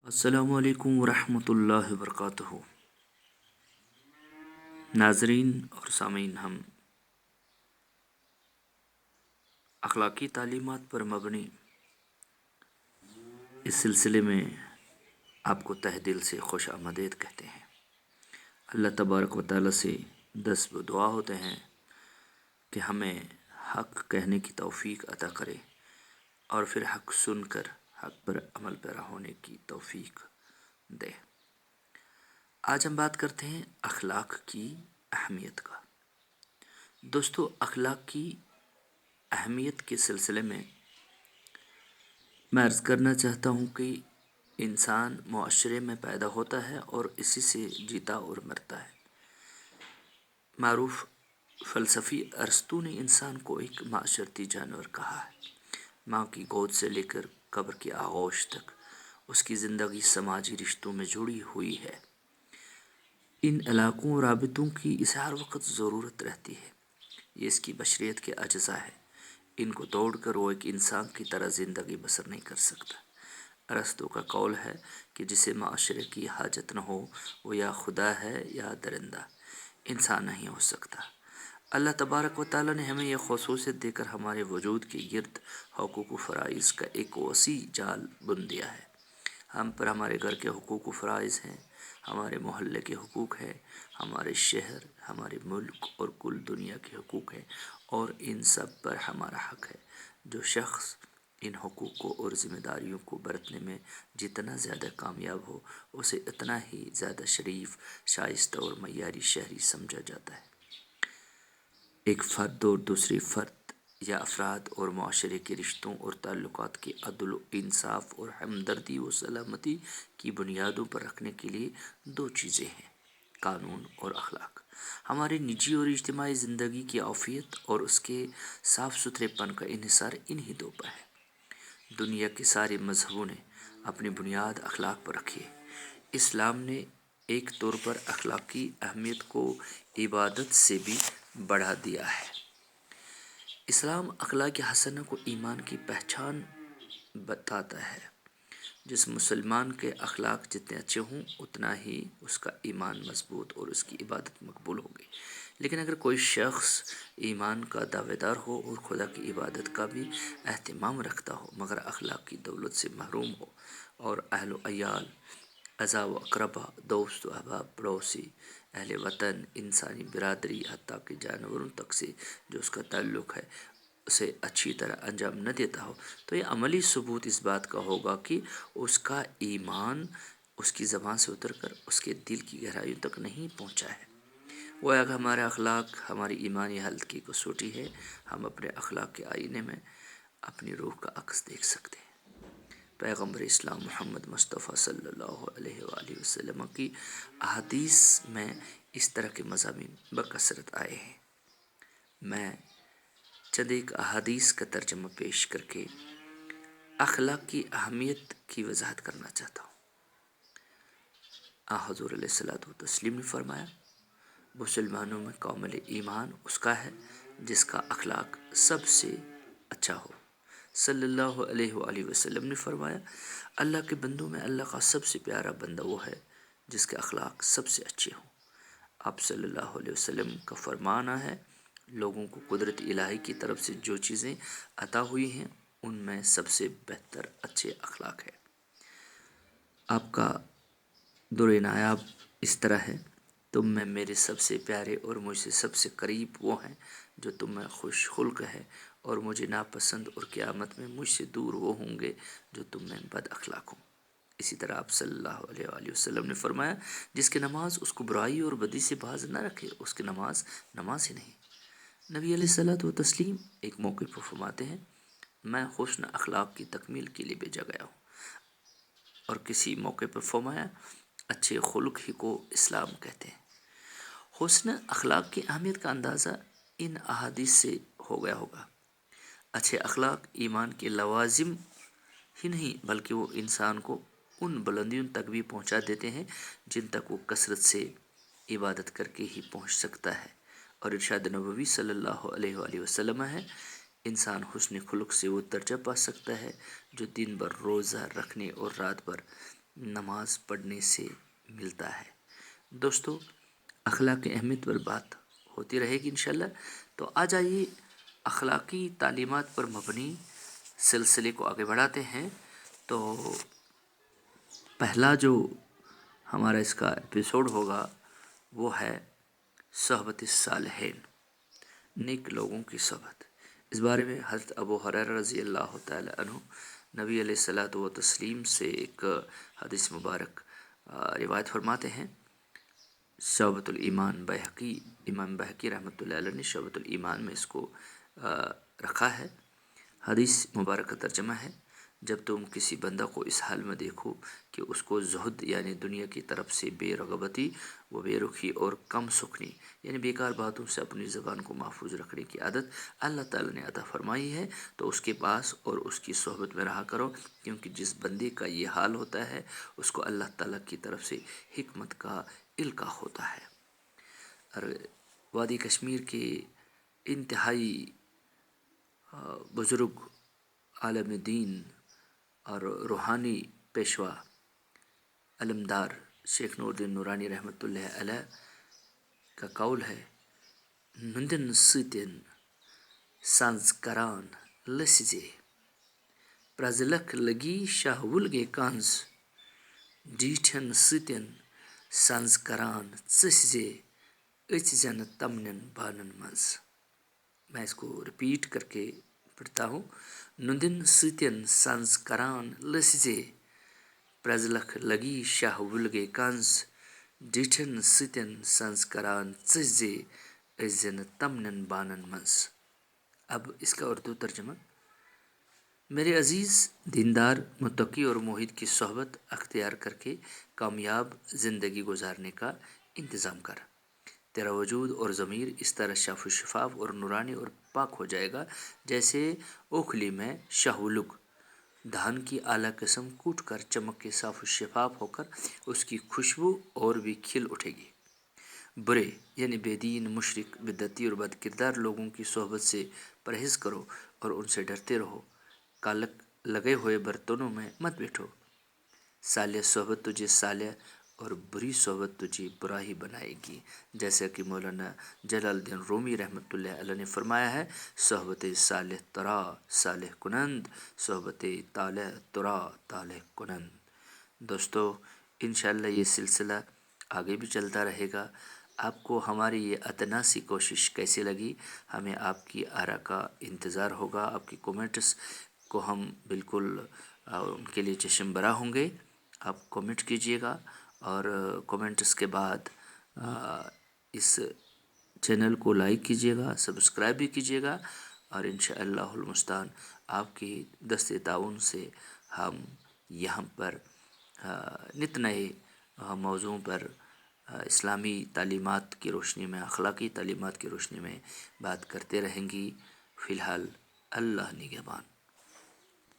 السلام علیکم ورحمۃ اللہ وبرکاتہ۔ ناظرین اور سامعین، ہم اخلاقی تعلیمات پر مبنی اس سلسلے میں آپ کو تہ دل سے خوش آمدید کہتے ہیں۔ اللہ تبارک و تعالیٰ سے دست دعا ہوتے ہیں کہ ہمیں حق کہنے کی توفیق عطا کرے اور پھر حق سن کر حق پر عمل پیرا ہونے کی توفیق دے۔ آج ہم بات کرتے ہیں اخلاق کی اہمیت کا۔ دوستو، اخلاق کی اہمیت کے سلسلے میں عرض کرنا چاہتا ہوں کہ انسان معاشرے میں پیدا ہوتا ہے اور اسی سے جیتا اور مرتا ہے۔ معروف فلسفی ارسطو نے انسان کو ایک معاشرتی جانور کہا ہے۔ ماں کی گود سے لے کر قبر کے آغوش تک اس کی زندگی سماجی رشتوں میں جڑی ہوئی ہے۔ ان علاقوں اور رابطوں کی اسے ہر وقت ضرورت رہتی ہے۔ یہ اس کی بشریت کے اجزاء ہے۔ ان کو توڑ کر وہ ایک انسان کی طرح زندگی بسر نہیں کر سکتا۔ ارسطو کا قول ہے کہ جسے معاشرے کی حاجت نہ ہو وہ یا خدا ہے یا درندہ، انسان نہیں ہو سکتا۔ اللہ تبارک و تعالیٰ نے ہمیں یہ خصوصیت دے کر ہمارے وجود کے گرد حقوق و فرائض کا ایک وسیع جال بن دیا ہے۔ ہم پر ہمارے گھر کے حقوق و فرائض ہیں، ہمارے محلے کے حقوق ہیں، ہمارے شہر، ہمارے ملک اور کل دنیا کے حقوق ہیں، اور ان سب پر ہمارا حق ہے۔ جو شخص ان حقوق کو اور ذمہ داریوں کو برتنے میں جتنا زیادہ کامیاب ہو، اسے اتنا ہی زیادہ شریف، شائستہ اور معیاری شہری سمجھا جاتا ہے۔ ایک فرد اور دوسرے فرد یا افراد اور معاشرے کے رشتوں اور تعلقات کے عدل و انصاف اور ہمدردی و سلامتی کی بنیادوں پر رکھنے کے لیے دو چیزیں ہیں: قانون اور اخلاق۔ ہماری نجی اور اجتماعی زندگی کی عافیت اور اس کے صاف ستھرے پن کا انحصار انہی دو پر ہے۔ دنیا کے سارے مذہبوں نے اپنی بنیاد اخلاق پر رکھی ہے۔ اسلام نے ایک طور پر اخلاق کی اہمیت کو عبادت سے بھی بڑھا دیا ہے۔ اسلام اخلاق حسنہ کو ایمان کی پہچان بتاتا ہے۔ جس مسلمان کے اخلاق جتنے اچھے ہوں اتنا ہی اس کا ایمان مضبوط اور اس کی عبادت مقبول ہوگی۔ لیکن اگر کوئی شخص ایمان کا دعوے دار ہو اور خدا کی عبادت کا بھی اہتمام رکھتا ہو مگر اخلاق کی دولت سے محروم ہو، اور اہل و عیال، اعزا و اقربا، دوست و احباب، پڑوسی، اہل وطن، انسانی برادری، حتیٰ کہ جانوروں تک سے جو اس کا تعلق ہے اسے اچھی طرح انجام نہ دیتا ہو، تو یہ عملی ثبوت اس بات کا ہوگا کہ اس کا ایمان اس کی زبان سے اتر کر اس کے دل کی گہرائیوں تک نہیں پہنچا ہے۔ وہ اگر ہمارا اخلاق ہماری ایمانی حالت کی کسوٹی ہے، ہم اپنے اخلاق کے آئینے میں اپنی روح کا عکس دیکھ سکتے ہیں۔ پیغمبر اسلام محمد مصطفیٰ صلی اللہ علیہ وآلہ وسلم کی احادیث میں اس طرح کے مضامین بکثرت آئے ہیں۔ میں چند ایک احادیث کا ترجمہ پیش کر کے اخلاق کی اہمیت کی وضاحت کرنا چاہتا ہوں۔ حضور علیہ الصلوۃ والتسلیم نے فرمایا، مسلمانوں میں کامل ایمان اس کا ہے جس کا اخلاق سب سے اچھا ہو۔ صلی اللہ علیہ وآلہ وسلم نے فرمایا، اللہ کے بندوں میں اللہ کا سب سے پیارا بندہ وہ ہے جس کے اخلاق سب سے اچھے ہوں۔ آپ صلی اللہ علیہ وسلم کا فرمانا ہے، لوگوں کو قدرت الہی کی طرف سے جو چیزیں عطا ہوئی ہیں ان میں سب سے بہتر اچھے اخلاق ہے۔ آپ کا دور نایاب اس طرح ہے، تم میں میرے سب سے پیارے اور مجھ سے سب سے قریب وہ ہیں جو تم میں خوش خلق ہے، اور مجھے ناپسند اور قیامت میں مجھ سے دور وہ ہوں گے جو تم میں بد اخلاق ہوں۔ اسی طرح آپ صلی اللہ علیہ وآلہ وسلم نے فرمایا، جس کی نماز اس کو برائی اور بدی سے باز نہ رکھے اس کی نماز نماز ہی نہیں۔ نبی علیہ الصلوۃ والتسلیم ایک موقع پر فرماتے ہیں، میں حسن اخلاق کی تکمیل کے لیے بھیجا گیا ہوں، اور کسی موقع پر فرمایا، اچھے خلق ہی کو اسلام کہتے ہیں۔ حسن اخلاق کی اہمیت کا اندازہ ان احادیث سے ہو گیا ہوگا۔ اچھے اخلاق ایمان کے لوازم ہی نہیں بلکہ وہ انسان کو ان بلندیوں تک بھی پہنچا دیتے ہیں جن تک وہ کثرت سے عبادت کر کے ہی پہنچ سکتا ہے۔ اور ارشاد نبوی صلی اللہ علیہ وآلہ وسلم ہے، انسان حسن خلق سے وہ درجہ پا سکتا ہے جو دن بھر روزہ رکھنے اور رات بھر نماز پڑھنے سے ملتا ہے۔ دوستو، اخلاق اہمیت پر بات ہوتی رہے گی انشاءاللہ۔ تو آ جائیے اخلاقی تعلیمات پر مبنی سلسلے کو آگے بڑھاتے ہیں۔ تو پہلا جو ہمارا اس کا ایپیسوڈ ہوگا وہ ہے صحبت الصالحین، نیک لوگوں کی صحبت۔ اس بارے میں حضرت ابو ہریرہ رضی اللہ تعالی عنہ نبی علیہ الصلوۃ والتسلیم سے ایک حدیث مبارک روایت فرماتے ہیں۔ شعبۃ الایمان بہقی، امام بہقی رحمۃ اللہ علیہ نے شعبۃ الایمان میں اس کو رکھا ہے۔ حدیث مبارک کا ترجمہ ہے، جب تم کسی بندہ کو اس حال میں دیکھو کہ اس کو زہد یعنی دنیا کی طرف سے بے رغبتی و بے رخی اور کم سخنی یعنی بیکار باتوں سے اپنی زبان کو محفوظ رکھنے کی عادت اللہ تعالیٰ نے عطا فرمائی ہے، تو اس کے پاس اور اس کی صحبت میں رہا کرو، کیونکہ جس بندے کا یہ حال ہوتا ہے اس کو اللہ تعالیٰ کی طرف سے حکمت کا القاء ہوتا ہے۔ اور وادی کشمیر کے انتہائی بزرگ عالم دین اور روحانی پیشوا علمدار شیخ نور الدین نورانی رحمۃ اللہ علیہ کا قول ہے، نندن سۭتین سانز کران لسزے پرزلک لگی شاہ ولگے کانز ڈیٹھن سۭتین سانز کران ژسزے اچ زن تمنن بانن منز۔ میں اس کو رپیٹ کر کے پڑھتا ہوں۔ نندن سۭتین سانز کران لسزے پرزلک لگی شاہ ولگے کانز ڈیٹھن سۭتین سانز کران ژسزے اچ زن تمنن بانن منز۔ اب اس کا اردو ترجمہ، میرے عزیز دیندار متقی اور موحد کی صحبت اختیار کر کے کامیاب زندگی گزارنے کا انتظام کر۔ تیرا وجود اور ضمیر اس طرح صاف و شفاف اور نورانی اور پاک ہو جائے گا جیسے اوکھلی میں شاہولگ دھان کی اعلیٰ قسم کوٹ کر چمک کے صاف و شفاف ہو کر اس کی خوشبو اور بھی کھل اٹھے گی۔ برے یعنی بے دین، مشرک، بدعتی اور بد کردار لوگوں کی صحبت سے پرہیز کرو اور ان سے ڈرتے رہو۔ کالک لگے ہوئے برتنوں میں مت بیٹھو۔ صالح صحبت تجھے صالح اور بری صحبت تجھے برا ہی بنائے گی، جیسا کہ مولانا جلال الدین رومی رحمۃ اللہ علیہ نے فرمایا ہے، صحبت صالح ترا صالح کنند، صحبت طالح ترا طالح کنند۔ دوستو، انشاءاللہ یہ سلسلہ آگے بھی چلتا رہے گا۔ آپ کو ہماری یہ ادنا سی کوشش کیسی لگی؟ ہمیں آپ کی آراء کا انتظار ہوگا۔ آپ کی کومنٹس کو ہم بالکل ان کے لیے چشم برا ہوں گے۔ آپ کومنٹ کیجئے گا اور کومنٹس کے بعد اس چینل کو لائک کیجئے گا، سبسکرائب بھی کیجئے گا، اور انشاءاللہ المستعان آپ کی دست تعاون سے ہم یہاں پر نت نئے موضوعوں پر اسلامی تعلیمات کی روشنی میں، اخلاقی تعلیمات کی روشنی میں بات کرتے رہیں گی۔ فی الحال اللہ نگہبان۔